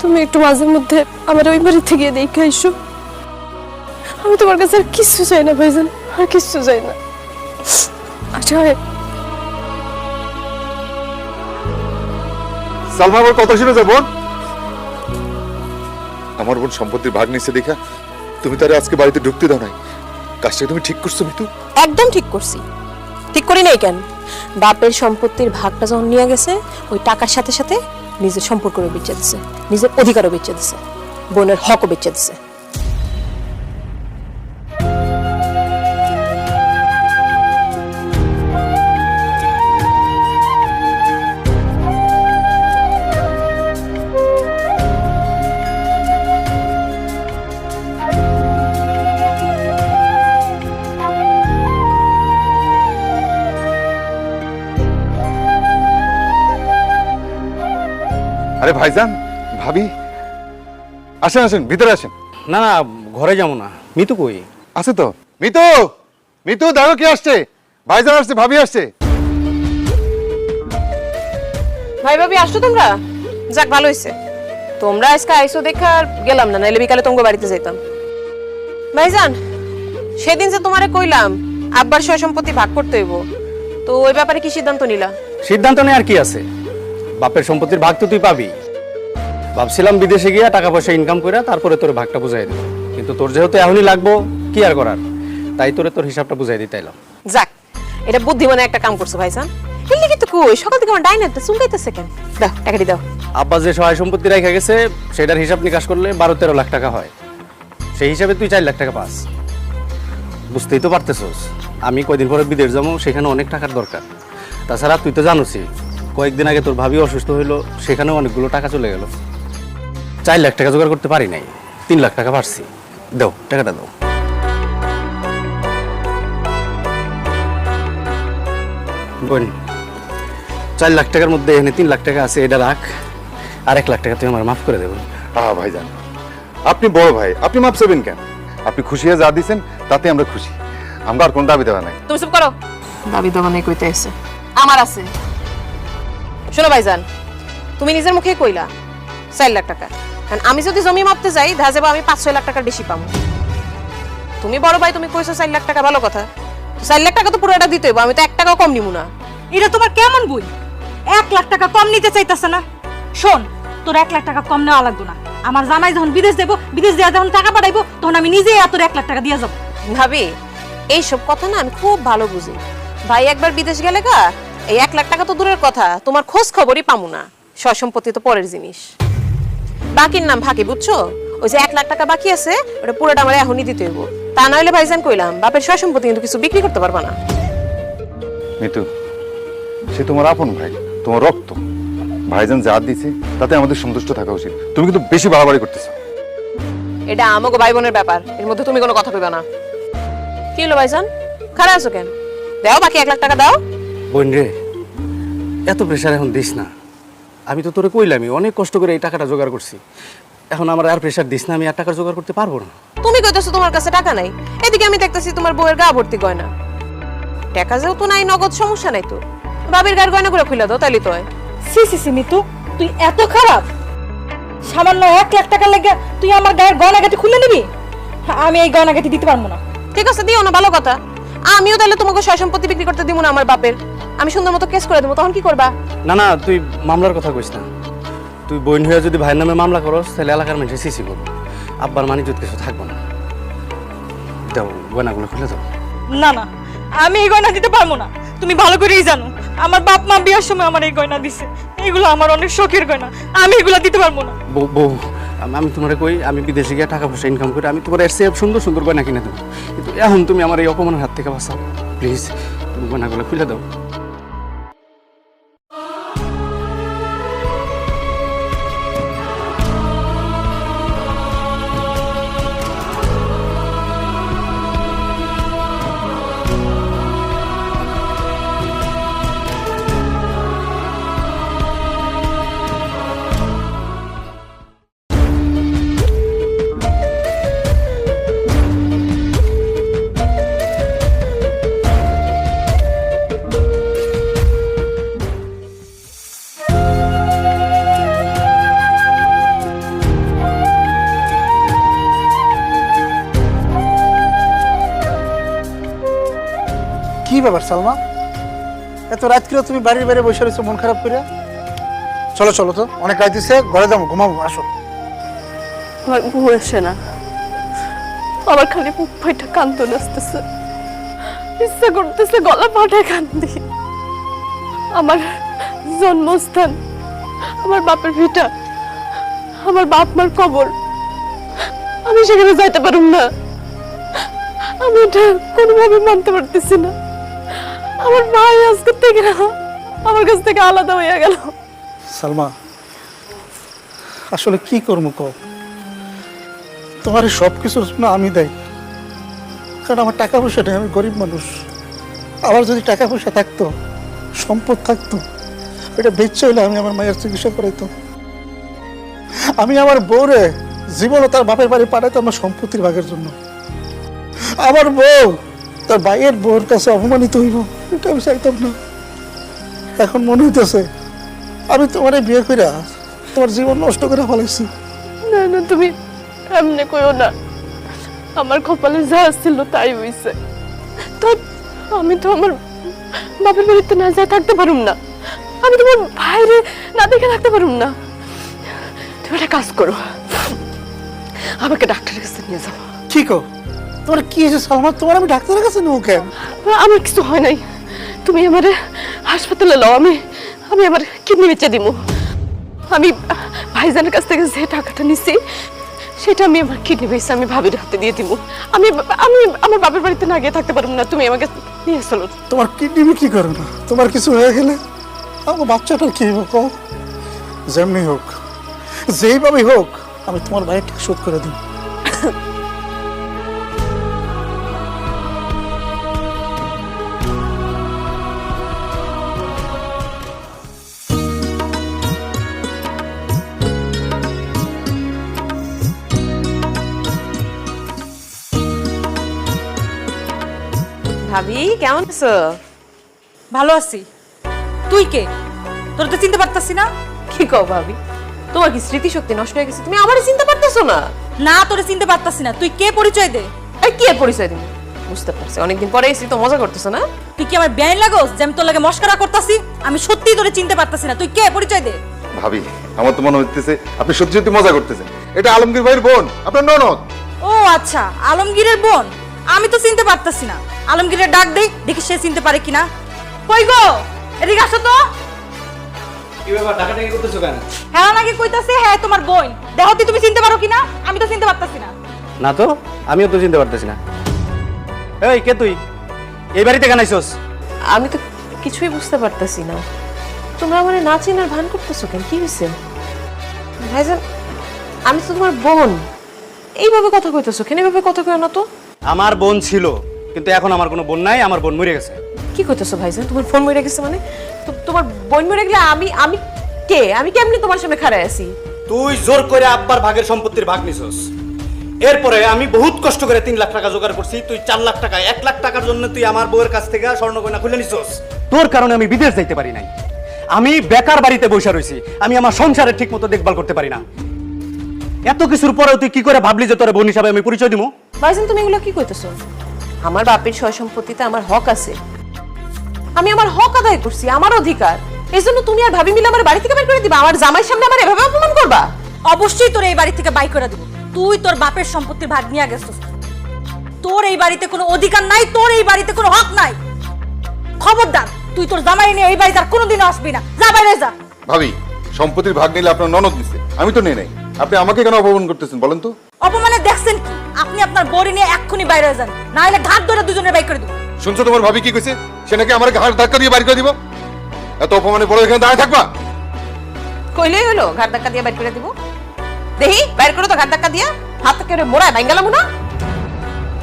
তুমি একটু মাঝে মধ্যে আমার ওই বাড়িতে গিয়ে দেখে আইসো। আমি তোমার কাছে আর কিচ্ছু চাই না ভাইজান, আর কিচ্ছু চাই না। আচ্ছা, সালমা, আমার কথা শুনে যা বোন। আমার বোন সম্পত্তির ভাগ নিছে দেখা তুমি তারে আজকে বাড়িতে ঢুকতে দাও নাই। কাজটা তুমি ঠিক করছো মিতু? একদম ঠিক করছি। ঠিক করি নাই কেন? বাপের সম্পত্তির ভাগটা যখন নিয়ে গেছে, ওই টাকার সাথে সাথে নিজের সম্পর্কও বেঁচে দিছে, নিজের অধিকারও বেঁচে দিছে, বোনের হকও বেঁচে দিছে। আরে ভাইজান, ভাবি, আসেন আসেন, ভিতরে আসেন। না না, ঘরে যাবো না। মিতু কই? আছে তো। মিতু, মিতু, দেখো কি আসছে। ভাইজান আসছে, ভাবি আসছে। ভাই ভাবি আসছো তোমরা? যাক, ভালো হয়েছে তোমরা আজকে আইসো দেখে আর গেলাম না, নাইলে বিকালে তোমার বাড়িতে যেতাম। ভাইজান, সেদিন যে তোমারে কইলাম আব্বার সয় সম্পত্তি ভাগ করতে হইব, তো ওই ব্যাপারে কি সিদ্ধান্ত নিলা? সিদ্ধান্ত নেই আর কি আছে, বাপের সম্পত্তির ভাগ তো তুই পাবি। ভাবছিলাম বিদেশে গিয়া টাকা পয়সা ইনকাম করে তারপরে তোর ভাগটা বুঝাই দেবো, কিন্তু তোর যেহেতু এখনই লাগবো, কি আর করার, তাই তোরে তোর হিসাবটা বুঝাই দিতে এলাম। যাক, এটা বুদ্ধিমানে একটা কাম করছো ভাইজান। এর লিগে তো কই সকাল থেকে আমার ডাইনারটা চুলকাইতেছে কেন? দাও, টাকাটি দাও। আব্বা যে সহায় সম্পত্তি রেখে গেছে সেটার হিসাব নিকাশ করলে 12-13 লাখ টাকা হয়। সেই হিসাবে তুই 4 লাখ টাকা পাস। বুঝতেই তো পারতেছস, আমি কয়দিন পরে বিদেশ যাবো, সেখানে অনেক টাকার দরকার। তাছাড়া তুই তো জানোসই, কয়েকদিন আগে তোর ভাবি অসুস্থ হইলো, সেখানেও অনেকগুলো টাকা চলে গেল। 4 লাখ টাকা জোগাড় করতে পারি নাই, 3 লাখ টাকা পারছি। দাও, টাকাটা দাও। বোন, 4 লাখ টাকার মধ্যে এখানে 3 লাখ টাকা আছে, এটা রাখ। আর 1 লাখ টাকা তুই আমার মাফ করে দেবেন। ভাইজান, আপনি বড় ভাই, আপনি মাপ চাইবেন কেন? আপনি খুশি হয়ে যা দিচ্ছেন তাতে আমরা খুশি। আমরা আর কোনো দাবি দেওয়া নাই। তুমি চুপ করো। দাবি দেওয়া নেই কইতে আছে, আমার আছে। শোনো ভাইজান, তুমি নিজের মুখে কইলা 4 লাখ টাকা, কারণ আমি যদি জমি মাপতে যাই দেখা যাবে আমি 5-6 লাখ টাকার বেশি পাবো। তুমি বড় ভাই, তুমি কইছো 4 লাখ টাকা, ভালো কথা। 4 লাখ টাকা তো পুরোটা দিতে হইব, আমি তো 1 টাকাও কম নিব না। এটা তোমার কেমন বই? 1 লাখ টাকা কম নিতে চাইতেছে না? শোন, তোর 1 লাখ টাকা কম নেওয়া লাগবে না। আমার জামাই যখন বিদেশ দেবো, বিদেশ দেওয়া যখন টাকা পাঠাইবো, তখন আমি নিজেই তোর 1 লাখ টাকা দিয়ে যাবো। ভাবি, এইসব কথা না আমি খুব ভালো বুঝি। ভাই একবার বিদেশ গেলে গা, এই 1 লাখ টাকা তো দূরের কথা, তোমার খোঁজ খবরই পামু না। সয় সম্পত্তি তো পরের জিনিস, বাকির নাম ফাঁকি, বুঝছো? ওই যে 1 লাখ টাকা বাকি আছে, ওটা পুরোটা আমার এখনই দিতে হইব। তা নইলে ভাইজান কইলাম, বাপের সয় সম্পত্তি কিন্তু কিছু বিক্রি করতে পারবা না। মিতু, সে তোমার আপন ভাই, তোমার রক্ত। ভাইজান যা দিছে তাতে আমাদের সন্তুষ্ট থাকা উচিত। তুমি কিন্তু বেশি বাড়াবাড়ি করতেছো। এটা আমাগো ভাই বোনের ব্যাপার, এর মধ্যে তুমি কোনো কথা কইবা না। কি হলো ভাইজান, খারাপ আছো কেন? দাও বাকি 1 লাখ টাকা দাও। বোন রে, এত প্রেশার এখন দিস না। আমি তো তোরে কইলামই, অনেক কষ্ট করে এই টাকাটা জোগাড় করছি। এখন আমার আর প্রেশার দিস না, আমি আর টাকা জোগাড় করতে পারবো না। তুমি কইতেছো তোমার কাছে টাকা নাই, এদিকে আমি দেখতেছি তোমার বউয়ের গা ভর্তি গয়না। টাকা যেহেতু নাই, নগদ সমস্যা নাই তো, বাবির গায়ের গয়নাগুলো খুলে দাও, তাইলে তো হয়। সি সি সি মিতু, তুই এত খারাপ? সামান্য 1 লাখ টাকা লাগে তুই আমার গায়ের গয়নাগাটি খুলে নিবি? আমি এই গয়নাগাটি দিতে পারবো না। ঠিক আছে, দিও না, ভালো কথা। আমিও তাহলে তোমাকে সয় সম্পত্তি বিক্রি করতে দিব না আমার বাপের। আমি সুন্দর মতো কেস করে দেবো, তখন কি করবা? না না, তুই মামলার কথা কইস না। তুই বোন হয়ে যদি ভাইয়ের নামে মামলা করস তাহলে এলাকার মানুষের সিসি করবো, আব্বার মানিজ্জত কিছু থাকবো না। দাও গয়নাগুলো খুলে দাও। না না, আমি এই গয়না দিতে পারবো না। তুমি ভালো করেই জানো আমার বাপ মা বিয়ার সময় আমার এই গয়না দিছে। এগুলো আমার অনেক শখের গয়না, আমি এগুলো দিতে পারবো না। বউ আমি তোমার কই, আমি বিদেশে গিয়ে টাকা পয়সা ইনকাম করে আমি তোমার এর চেয়ে সুন্দর সুন্দর গয়না কিনে দেবো, কিন্তু এখন তুমি আমার এই অপমানের হাত থেকে বাঁচাও প্লিজ। তুমি গয়নাগুলো খুলে দাও। কি ব্যাপার সালমা, এত রাত করে তুমি বাড়ির বাইরে বসে রয়েছো মন খারাপ করে? চলো চলো তো, অনেক রাত দিছে, ঘরে যাবো, ঘুমাবো, আসো। আমার ঘুম আসে না, আমার খালি বুক ফাইটা কান্দন আসতেছে, ইচ্ছা করতেছে গলা ফাটা কান্দি। আমার জন্মস্থান, আমার বাপের ভিটা, আমার বাপ মার কবর, আমি সেখানে যাইতে পারুম না। আমি এটা কোনোভাবে মানতে পারতেছি না। আমার ভাই আজকে থেকে আমার কাছ থেকে আলাদা হয়ে গেল। সালমা, আসলে কি করবো কও? তোমার এই সব কিছুর জন্য আমি দেয়, কারণ আমার টাকা পয়সা নেই, আমি গরিব মানুষ। আবার যদি টাকা পয়সা থাকতো, সম্পদ থাকতো, এটা বেচে হইলে আমি আমার মায়ের চিকিৎসা করাইতাম। আমি আমার বউরে জীবনও তার বাপের বাড়ি পাঠাইতাম আমার সম্পত্তির ভাগের জন্য। আমার বউ তার ভাইয়ের বউর কাছে অপমানিত হইব, এটা আমি চাইতাম না। এখন মনে হইতেছে আমি তোমার বিয়ে করে তোমার জীবন নষ্ট করে ফেলাইছি। না না, তুমি এমনি কইও না। আমার কপালে যা ছিল তাই হইছে। তো আমি তো আমার বাপের বাড়িতে না যাই থাকতে পারুম না, আমি তোমার ভাইরে না দেখে থাকতে পারুম না। তুমি একটা কাজ করো, আমাকে ডাক্তারের কাছে নিয়ে যাও। কি কো? তোমার কি হয়েছে সালমা? তোমার আমি ডাক্তারের কাছে নেবো কেন? আমার কিছু হয় নাই, তুমি আমারে হাসপাতালে লও, আমি আমার কিডনি বেচে দিব। আমি ভাইজানের কাছ থেকে যে টাকাটা নিছি সেটা আমি আমার কিডনি বেচে আমি ভাবির হাতে দিয়ে দিব। আমি আমার বাপের বাড়িতে না গিয়ে থাকতে পারবো না, তুমি আমাকে নিয়ে চলো। তোমার কিডনি বিক্রি করো না, তোমার কিছু হয়ে গেলে আমার বাচ্চাটার কি হোক, যেমনি হোক, যেইভাবে হোক, আমি তোমার ভাইয়ের ঠিক শোধ করে দিই। ভাবি কেমন আছো? ভালো আছি। তুই কে? তোর তো চিনতে পারতাছি না। কি কও ভাবি, তোমার কি স্মৃতিশক্তি নষ্ট হয়ে গেছে? তুমি আমারই চিনতে পারতেছো না? না, তোরে চিনতে পারতাছি না। তুই কে? পরিচয় দে। এই কি এর পরিচয় দিবি? বুঝতে পারছি অনেকদিন পরে এসেছি তো, মজা করতেছো না? তুই কি আমার বেআইন লাগোস যে আমি তোর লাগে মস্করা করতাছি? আমি সত্যিই তোরে চিনতে পারতাছি না। তুই কে? পরিচয় দে। ভাবি, আমার তো মনে হচ্ছে আপনি সত্যি সত্যি মজা করতেছেন। এটা আলমগীর ভাইয়ের বোন, আপনার ননদ। ও আচ্ছা, আলমগীরের বোন। আমি তো চিনতে পারতাছি না। আলমগীরের ডাক দেই, দেখি সে চিনতে পারে কিনা। কই গো, এদিকে আসো তো। কি ব্যাপার, টাকাটাকি করতেছো কেন? হ্যাঁ নাকি কইতাছে হ্যাঁ তোমার বোন। দেখো তুমি চিনতে পারো কিনা। আমি তো চিনতে পারতাছি না। না তো, আমিও তো চিনতে পারতেছি না। এই কে তুই? এই বাড়িতে কেন আইছস? আমি তো কিছুই বুঝতে পারতেছি না, তোমরা আমার না চেনার ভান করতেছো কেন? কি হয়েছে ভাইজান? আমি তো তোমার বোন, এইভাবে কথা কইতেছো কেন? এইভাবে কথা কই না তো। আমার বোন ছিল, কিন্তু এখন আমার কোনো বোন নাই, আমার বোন মরে গেছে। কি কইতেছো ভাইজান? তোমার ফোন মরে গেছে মানে? তোমার বোন মরে গেলে আমি কে? আমি কেমনি তোমার সামনে খাড়ায় আছি? তুই জোর করে আব্বার ভাগের সম্পত্তির ভাগ নিছস। এরপরে আমি বহুত কষ্ট করে 3 লাখ টাকা জোগাড় করছি, তুই 4 লাখ টাকা, 1 লাখ টাকার জন্য তুই আমার বউয়ের কাছ থেকে স্বর্ণ গয়না খুলে নিছস। তোর কারণে আমি বিদেশ যাইতে পারি নাই, আমি বেকার বাড়িতে বসে রইছি, আমি আমার সংসারের ঠিক মতো দেখভাল করতে পারি না। এত কিছুর পরেও তুই কি করে ভাবলি যে তোর বোন হিসাবে আমি পরিচয় দিব? ভাইজান তুমি এগুলো কি কইতেছো? আমার বাপের সয় সম্পত্তিতে আমার হক আছে, আমি আমার হক আদায় করছি, আমার অধিকার। এই জন্য তুমি আর ভাবি মিলে আমার বাড়ি থেকে বের করে দিবা? আমার জামাইয়ের সামনে আমার এভাবে অপমান করবা? অবশ্যই তোর এই বাড়ি থেকে বাই করে দেবো। তুই তোর বাপের সম্পত্তির ভাগ নিয়ে গেছিস, তোর এই বাড়িতে কোনো অধিকার নাই, তোর এই বাড়িতে কোনো হক নাই। খবরদার, তুই তোর জামাই নিয়ে এই বাড়িতে আর কোনোদিনও আসবি না। যা বাইরে যা। ভাবি, সম্পত্তির ভাগ নিলে আপনার ননদ দিচ্ছে, আমি তো নেই নাই। আপনি আমাকে কেন অপমান করতেছেন বলেন তো? অপমানে দেখছেন কি? আপনি আপনার বড়ি নিয়ে এক্ষুনি বাইরে যান, না হলে ঘাট ধরে দুজনে বাই করে দেবো। শুনছো তোমার ভাবি কি কইছে? সে নাকি আমার ঘাড় ধাক্কা দিয়ে বাড়ি করে দিব। এত অপমানে বড় এখানে দাঁড়িয়ে থাকবা? কইলেই হলো ঘাট ধাক্কা দিয়ে বের করে দিব? দেহি বের করে তো ঘাট ধাক্কা দিয়া হাত থেকে মোড়ায় ভাঙ্গালাম না।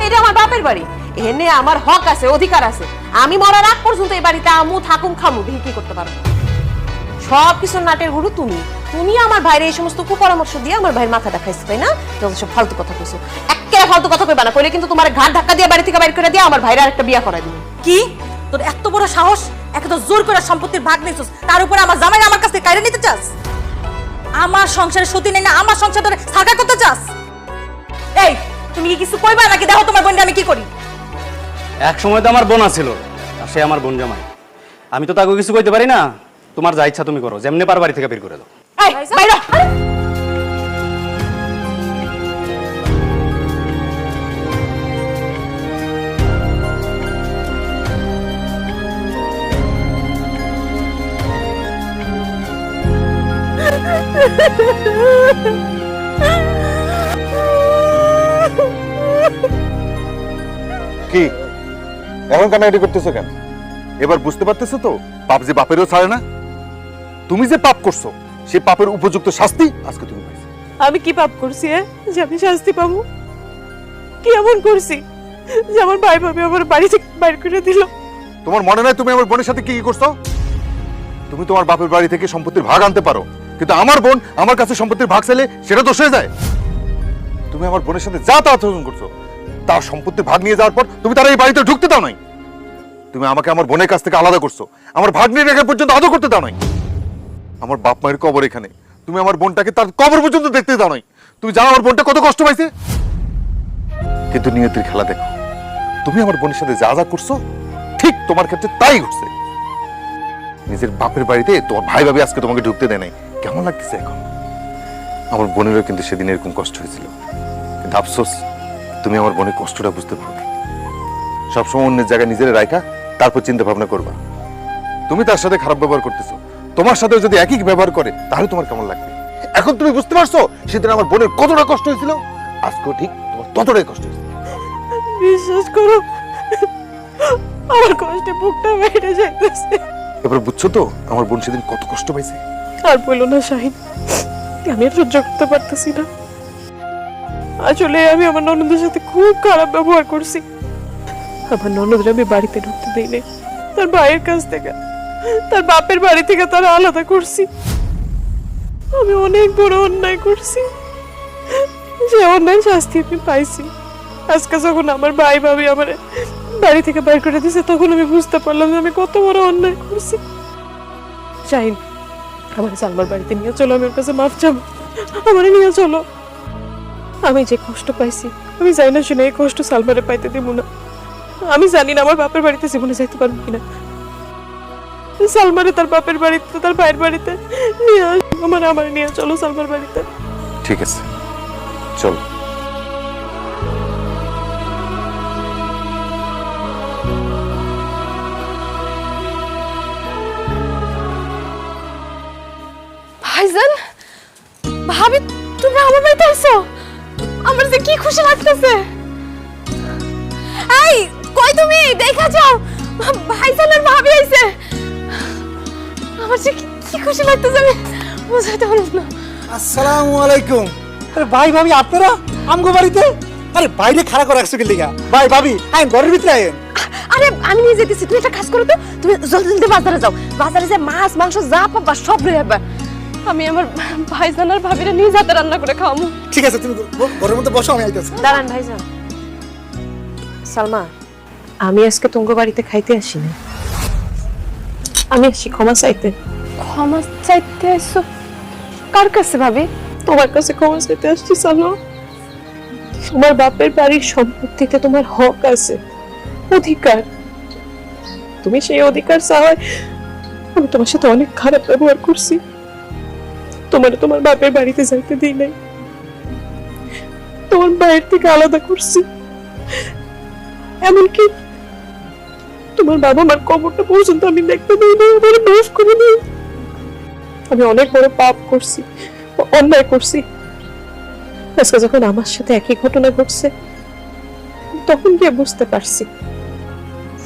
এটা আমার বাপের বাড়ি, এনে আমার হক আছে, অধিকার আছে। আমি মরার আগ পর্যন্ত এই বাড়িতে আমু থাকুম খামু, দেখি কি করতে পারো। সব কিছুর নাটের গুরু তুমি। তুমি আমার ভাইরে এই সমস্ত কুপরামর্শ দিয়ে আমার ভাইয়ের মাথাটা খাইছো, তাই না? যত সব ফালতু কথা কইছো, একেবারে ফালতু কথা কইবা না, কইলে কিন্তু তোমার ঘাট ধাক্কা দিয়ে বাড়ি থেকে বের করে দিয়ে আমার ভাইরে আরেকটা বিয়া করাই দিবি। কি তোর এত বড় সাহস? একে তো জোর করে সম্পত্তির ভাগ নিছিস, তার উপরে আমার জামাই আমার কাছ থেকে কাইরে নিতে চাস? আমার সংসারে সতী নেই না, আমার সংসার ধরে সার্কা করতে চাস? এই, তুমি কি কিছু কইবা নাকি দেখো তোমার বোনকে আমি কি করি? এক সময় তো আমার বোন ছিল, আর সে আমার বোন জামাই। আমি তো তাকে কিছু কইতে পারি না। তোমার যা ইচ্ছা তুমি করো, যেমনি পার বাড়ি থেকে বের করে দাও। এই বাইরে। কি এখন কান্নাকাটি করতেছো কেন? এবার বুঝতে পারতেছো তো পাপ যে বাপেরও ছাড়ে না? তুমি যে পাপ করছো সেই পাপের উপযুক্ত শাস্তি আজকে তুমি পাইছো। আমি কি পাপ করছি যে আমি শাস্তি পাবো? কি এমন করছি যে আমার ভাই ভাবি আমার বাড়ি থেকে বাইর করে দিল? তোমার মনে নাই তুমি আমার বোনের সাথে কি কি করছো? তুমি তোমার বাপের বাড়ি থেকে সম্পত্তির ভাগ আনতে পারো, কিন্তু আমার বোন আমার কাছে সম্পত্তির ভাগ চাইলে সেটা দোষ হয়ে যায়। তুমি আমার বোনের সাথে যা তা আচরণ করছো, তার সম্পত্তির ভাগ নিয়ে যাওয়ার পর তুমি তার এই বাড়িতে ঢুকতে দাও নাই। তুমি আমাকে আমার বোনের কাছ থেকে আলাদা করছো, আমার ভাগ নিয়ে রেখে পর্যন্ত আদর করতে দাও নাই। আমার বাপ মায়ের কবর এখানে, তুমি আমার বোনটাকে তার কবর পর্যন্ত দেখতে দাও নাই। তুমি জানো আমার বোনটা কত কষ্ট পাইছে? কিন্তু নিয়তির খেলা দেখো, তুমি আমার বোনের সাথে যা যা করছো ঠিক তোমার ক্ষেত্রে তাই ঘটছে। নিজের বাপের বাড়িতে তোমার ভাই ভাবি আজকে তোমাকে ঢুকতে দেয় নাই, কেমন লাগতেছে এখন? আমার বোনেরও কিন্তু সেদিন এরকম কষ্ট হয়েছিল, কিন্তু আফসোস তুমি আমার বোনের কষ্টটা বুঝতে পারো। সবসময় অন্যের জায়গায় নিজের রাখা, তারপর চিন্তা ভাবনা করবা। তুমি তার সাথে খারাপ ব্যবহার করতেছো, তোমার সাথে যদি একই ব্যবহার করে তাহলে তোমার কেমন লাগবে? এখন তুমি বুঝতে পারছো সেদিন আমার বোনের কতটা কষ্ট হয়েছিল, আজকেও ঠিক তোমার ততটাই কষ্ট হয়েছে। বিশ্বাস করো, আমার কষ্টে বুকটা বেড়ে যাইতেছে। এবার বুঝছো তো আমার বোন সেদিন কত কষ্ট পাইছে? আর বলো না শাহিন, আমি আর সহ্য করতে পারতেছি না। আসলে আমি আমার ননদের সাথে খুব খারাপ ব্যবহার করছি। আমার ননদের আমি বাড়িতে ঢুকতে দিই নাই, তার ভাইয়ের কাছ থেকে, তার বাপের বাড়ি থেকে তারা আলাদা করছি। আমি অনেক বড় অন্যায় করছি, যে অন্যায় শাস্তি আমি পাইছি। আজকে যখন আমার ভাই ভাবি আমার বাড়ি থেকে বের করে দিয়েছে, তখন আমি বুঝতে পারলাম যে আমি কত বড় অন্যায় করছি। শাহিন, আমার সালমার বাড়িতে নিয়ে চলো, আমি ওর কাছে মাফ চাবো, আমার নিয়ে চলো। আমি যে কষ্ট পাইছি, আমি জানি না শুনে এই কষ্ট সালমারে পাইতে দেবো না। আমি জানি না আমার বাপের বাড়িতে জীবনে যাইতে পারবো কিনা। সালমারে তার বাপের বাড়িতে, তার ভাইয়ের বাড়িতে নিয়ে আসবো। আমার নিয়ে চলো সালমার বাড়িতে। ঠিক আছে, চলো। ভাইজান, ভাবি তুমি আমার বাড়িতে আইছো, আমার যে কি খুশি লাগতেছে। এই কই তুমি? দেখা যাও, ভাইজানের ভাবি আইছে। আমার যে কি খুশি লাগতেছে, আমি বুঝাইতে পারবো না। আসসালামু আলাইকুম। আরে ভাই ভাবি আপনারা আমগো বাড়িতে? আরে বাইরে খাড়া করে রাখছো কি লিগা? ভাই ভাবি আইন ঘরের ভিতরে আইন। আরে আমি নিয়ে যেতেছি, তুমি একটা কাজ করো তো, তুমি জলদি জলদি বাজারে যাও। বাজারে যে মাছ মাংস যা পাবা সব লয়ে আইবা। আমি আমার ভাইজান আর ভাবিরা নিজ হাতে রান্না করে খাওয়ামু। ঠিক আছে, তুমি ঘরের মধ্যে বসো, আমি আইতাছি। দাঁড়ান ভাইজান। সালমা, আমি আজকে তোমার বাড়িতে খাইতে আসি না, আমি আসি ক্ষমা চাইতে। ক্ষমা চাইতে আইছো? কার কাছে ভাবি? তোমার কাছে ক্ষমা চাইতে আসছি সালমা। তোমার বাপের বাড়ির সম্পত্তিতে তোমার হক আছে, অধিকার। তুমি সেই অধিকার চাওয়ায় আমি তোমার সাথে অনেক খারাপ ব্যবহার করছি, তোমার বাপের বাড়িতে যাইতে দিই নাই, তোমার বাইরে থেকে আলাদা করছি, এমনকি তোমার বাবা মার কবরটা পর্যন্ত আমি দেখতে দিই নাই। আমার মাফ করে দিই। আমি অনেক বড় পাপ করছি, অন্যায় করছি। আজকে যখন আমার সাথে একই ঘটনা ঘটছে, তখন গিয়ে বুঝতে পারছি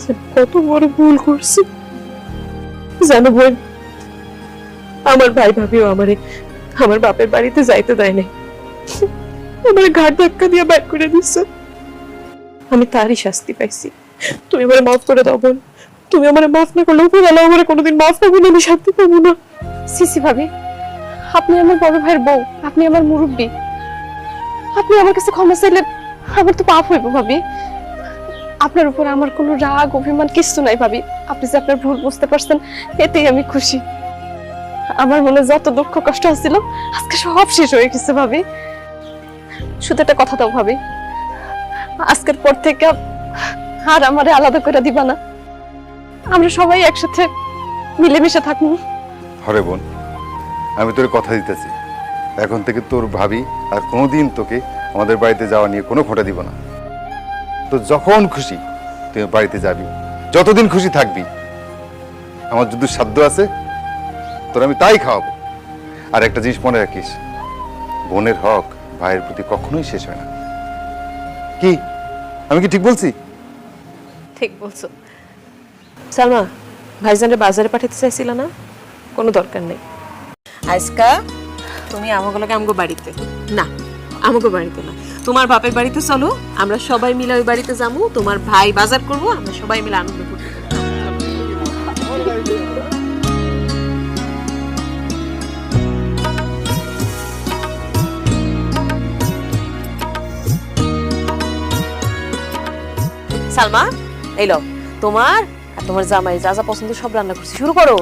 যে কত বড় ভুল করছি। জানো বোন, আমার ভাই ভাবিও আমার বাপের বাড়িতে যাইতে দেয় নাই, আমার ঘাট ধাক্কা দিয়ে বাইর করে দিচ্ছে। আমি তারই শাস্তি পাইছি। তুমি আমার মাফ করে দাও বোন। তুমি আমার মাফ না করলে উপরওয়ালা আমার কোনোদিন মাফ করবে না, আমি শান্তি পাবো না। সিসি ভাবি, আপনি আমার বড় ভাইয়ের বউ, আপনি আমার মুরব্বী, আপনি আমার কাছে ক্ষমা চাইলে আমার তো পাপ হইব ভাবি। আপনার উপর আমার কোনো রাগ অভিমান কিছু নাই ভাবি। আপনি যে আপনার ভুল বুঝতে পারছেন, এতেই আমি খুশি। আমার মনে যত দুঃখ কষ্ট আসছিল আজকে সব শেষ হয়ে গেছে ভাবি। শুধু একটা কথা দাও ভাবি, আজকের পর থেকে আর আমারে আলাদা করে দিবা না, আমরা সবাই একসাথে মিলেমিশে থাকবো। হরে বোন, আমি তোর কথা দিতেছি, এখন থেকে তোর ভাবি আর কোনোদিন তোকে আমাদের বাড়িতে যাওয়া নিয়ে কোনো খোঁটা দিব না। তো যখন খুশি তুই বাড়িতে যাবি, যতদিন খুশি থাকবি। আমার যদি সাধ্য আছে তোর আমি তাই খাওয়াবো। আর একটা জিনিস মনে রাখিস, বোনের হক ভাইয়ের প্রতি কখনোই শেষ হয় না। কি আমি কি ঠিক বলছি? ঠিক বলছো। সালমা, ভাইজানরে বাজারে পাঠাতে চাইছিল না? কোনো দরকার নেই। আজকা তুমি আমগো বাড়িতে না, আমগো বাড়িতে না, তোমার বাপের বাড়িতে চলো। আমরা সবাই মিলে ওই বাড়িতে যাবো। তোমার ভাই বাজার করবো, আমরা সবাই মিলে আনন্দ করবো। সালমা, এই লো তোমার আর তোমার জামাই যা যা পছন্দ সব রান্না করছি, শুরু করো।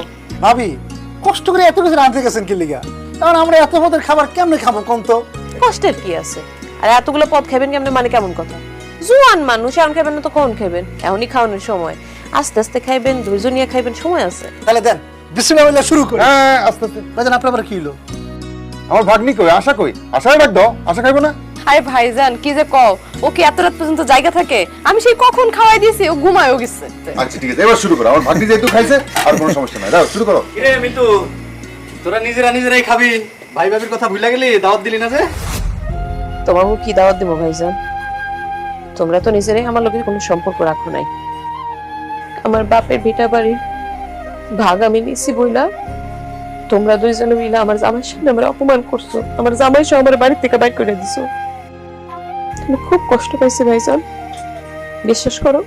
ভাবি কষ্ট করে এত কিছু রাঁধতে গেছেন কি লিগা? কারণ আমরা এত পদের খাবার কেমনে খাবো কোন তো? কষ্টের কি আছে? আর এতগুলো পদ খাবেন কেমনে, মানে কেমন কথা? জোয়ান মানুষ, এখন খাবেন না তো কখন খাবেন? এখনই খাওয়ানোর সময়, আস্তে আস্তে খাইবেন, ধৈর্য নিয়ে খাইবেন, সময় আছে। তাহলে দেন বিসমিল্লাহ শুরু করি। হ্যাঁ, আস্তে আস্তে। ভাইজান আপনার আবার কি হলো? আমার ভাগ্নি কই, আশা কই? আশায় ডাক দাও, আশা খাইবো না? আরে ভাইজান কি যে কও, ও কি এত রাত পর্যন্ত জায়গা থাকে? আমি সেই কখন খাওয়াই দিয়েছি, ও ঘুমায়ও গেছে। আচ্ছা ঠিক আছে, এবার শুরু করো। আমার ভাগ্নি যেহেতু খাইছে আর কোনো সমস্যা নাই, দাও শুরু করো। কিরে মিতু, তোরা নিজেরাই খাবি, ভাই ভাবির কথা ভুলে গেলি, দাওয়াত দিলি না যে? তোমাকে কি দাওয়াত দেবো ভাইজান? তোমরা তো নিজেরাই আমার লোকের কোনো সম্পর্ক রাখো নাই। আমার বাপের ভিটা বাড়ির ভাগ আমি নিছি বইলা তোমরা দুইজনে মিলে আমার জামাইয়ের সামনে আমার অপমান করছো, আমার জামাই সহ আমার বাড়ি থেকে বাইর করে দিছো। আমি খুব কষ্ট পাইছি ভাইজান, বিশ্বাস করো।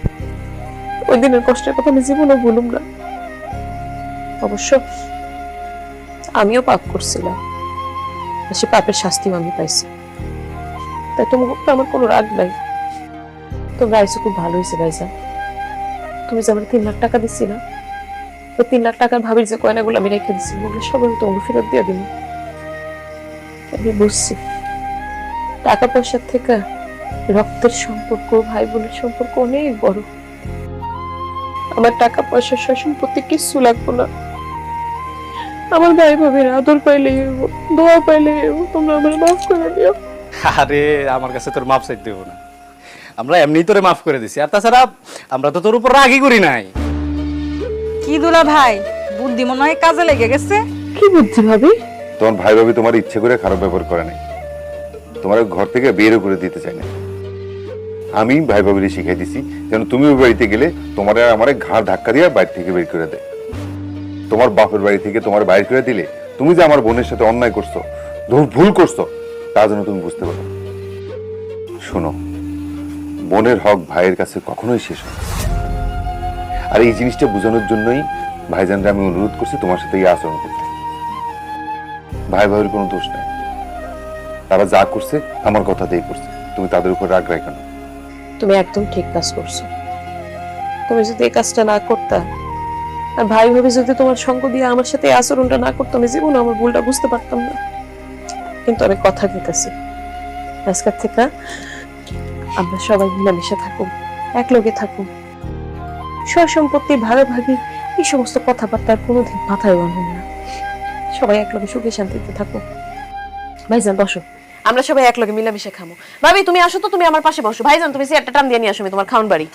ওই দিনের কষ্টের কথা আমি জীবনে ভুলুম না। অবশ্য আমিও পাপ করছিলাম, সে পাপের শাস্তিও আমি পাইছি। তাই তোমার আমার কোনো রাগ নাই। তোমরা আইসো, খুব ভালো হয়েছে ভাইজান। তুমি যে আমার 3 লাখ টাকা দিচ্ছি না, ওই 3 লাখ টাকার ভাবির যে গয়নাগুলো আমি রেখে দিচ্ছি, ওগুলো সব আমি তোমাকে ফেরত দিয়ে দিন। আমি বুঝছি টাকা পয়সার থেকে রক্তের সম্পর্ক, ভাই বোনের সম্পর্ক অনেক বড়। আমার টাকা পয়সা সম্পত্তি কিচ্ছু লাগবো না। আমার ভাই ভাবির আদর পাইলেই হইব, দোয়া পাইলেই হইব। তোমরা আমার মাফ করে দিও। আরে আমার কাছে তোর মাফ চাইতে দেবো না, আমরা এমনি তোরে মাফ করে দিছি। আর তাছাড়া আমরা তো তোর উপর রাগই করি নাই। কি দুলা ভাই, বুদ্ধি মনে হয় কাজে লেগে গেছে। কি বুদ্ধি ভাবি? তোমার ভাই ভাবি তোমার ইচ্ছে করে খারাপ ব্যবহার করে নাই, তোমার ঘর থেকে বেরও করে দিতে চাই না। আমি ভাই ভাবিরে শিখাই দিছি যেন তুমি ওই বাড়িতে গেলে তোমার আর আমার ঘাড় ধাক্কা দিয়ে বাড়ি থেকে বের করে দেয়। তোমার বাপের বাড়ি থেকে তোমার বাইর করে দিলে তুমি যে আমার বোনের সাথে অন্যায় করছো, ভুল করছো, তা যেন তুমি বুঝতে পারো। শোনো, বোনের হক ভাইয়ের কাছে কখনোই শেষ হয় না। আর এই জিনিসটা বোঝানোর জন্যই ভাইজানরা আমি অনুরোধ করছি তোমার সাথে এই আচরণ করতে। ভাই ভাইয়ের কোনো দোষ নাই, তারা যা করছে আমার কথাতেই করছে, তুমি তাদের উপর রাগ রাখো না। তুমি একদম ঠিক কাজ করছো। তুমি যদি এই কাজটা না করতা, আর ভাই ভাবি যদি তোমার সঙ্গ দিয়ে আমার সাথে এই আচরণটা না করতো, আমি জীবনে আমার ভুলটা বুঝতে পারতাম না। কিন্তু আমি কথা দিতেছি, আজকের থেকে আমরা সবাই মিলেমিশে থাকুক, এক লগে থাকুক, সম্পত্তি ভাগাভাগি এই সমস্ত কথাবার্তা আর কোনোদিন মাথায় বানব না। সবাই একলগে সুখে শান্তিতে থাকো। ভাইজান বসো, আমরা সবাই একলগে মিলামিশে খামো। ভাবি তুমি আসো তো, তুমি আমার পাশে বসো। ভাইজান তুমি চেয়ারটা টান দিয়ে নিয়ে আসো, আমি তোমার খাওন বাড়ি।